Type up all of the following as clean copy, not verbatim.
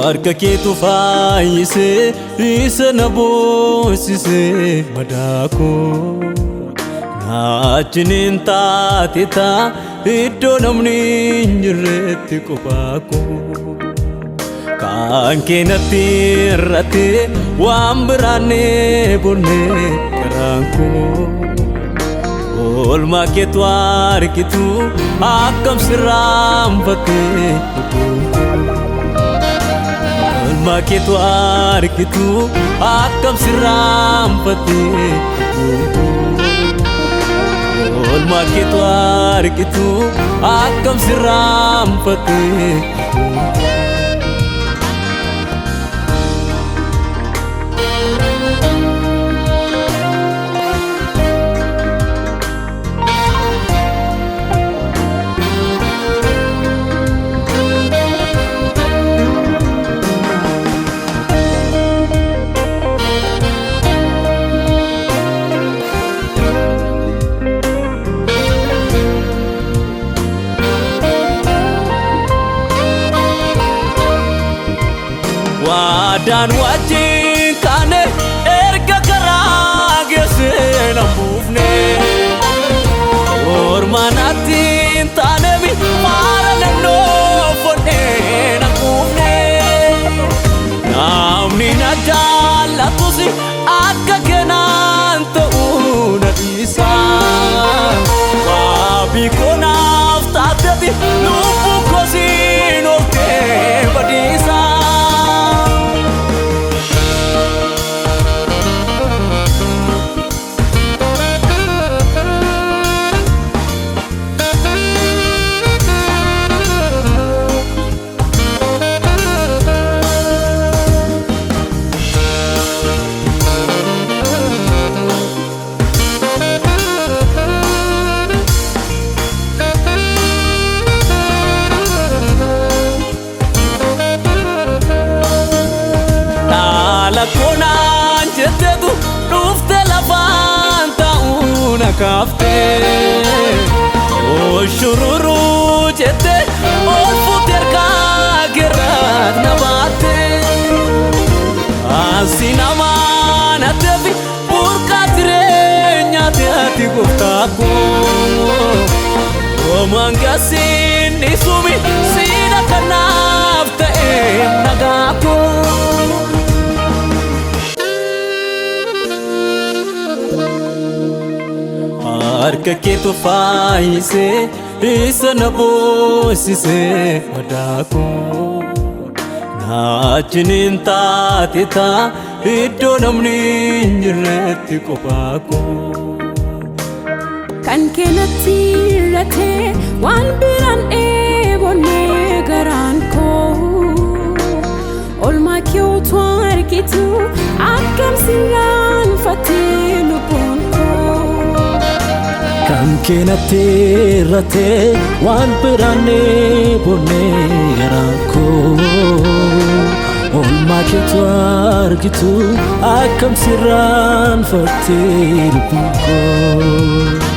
Harka keetu faayisee isa na boonsisee madaako naachiniin taate taa iddoo namni hin jirretti qofaako kan keenatti irratti waan biraannee bonnee garaanko oolmaa keetu argitu akkam sirraanfattee oolmaa keetu argitu akkam sirraanfattee oolmaa keetu argitu akkam sirraanfattee Waadaan wajjin kaane erga karaa geessee na buufne ormaanaatti hin taaneemi maara nannoo fonnee na buufne namni na jaallatus akka keenan ta'uu na dhiisa waabii koonaaf taateeti lubbuu koosiin ooftee badiisa. Lakoonaan jetteetu dhufte lafaan ta'uu na kaaftee oshururuu jettee ol fuute harkaa keerraat na baattee asi namaa na teefi burqaa jireenyaa teeti gooftaako oomaan gaasiin dhiisumi siidha kanaaf ta'e nagaako. Harka keetu faayisee isa na boonsisee madaako naachiniin taate taa iddoo namni hin jirretti qofaako kan keenatti irratee waan biraan eebonnee garaan koo oolmaa keetu argitu akkam sirraanfattee lubbuun koo kan keenatti irratee waan biraan eebonnee garaan koo oolmaa keetu argitu akkam sirraanfattee lubbuun koo.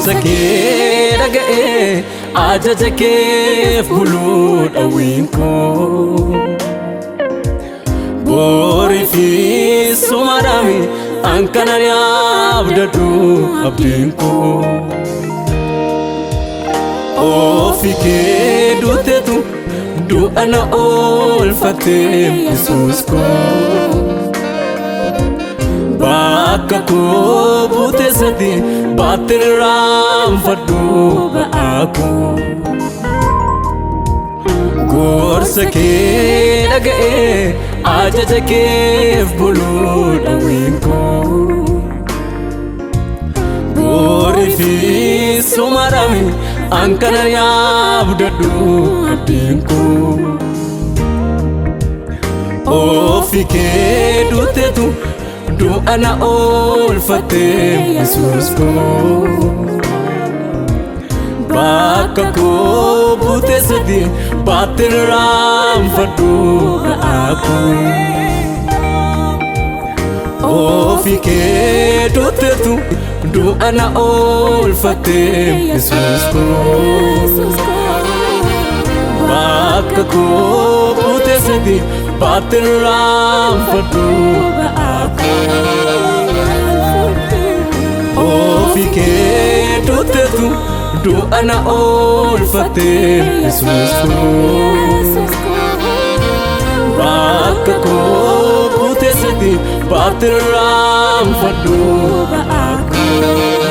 Sakee dhaga'ee ajaja keef buluu dhawwiin koo boorii fi sumadhaami hanqana ni abdadhu abdiin koo ofii kee duuteetu du'a na oolfattee Yesuus koo bakka koo buuteessatti baattee raanfadhu ba'aako gorsa kee dhaga'ee ajaja keef buluu dhawwiin koo boorii fi sumadhaami hanqana ni abdadhu abdiin koo Ofii kee duuteetu du'a na oolfatte Yesuus koo. Bakka koo buutee sadii baattee raanfadhu ba'aa koo. Ofii kee duuteetu du'a na oolfatte Yesuus koo. Bakka koo buutee sadii baattee raanfadhu ba'aa koo. Ofii kee duuteetu du'a na oolfatte Yesuus koo. Bakka koo buutee sadii baattee raanfadhu ba'aa koo.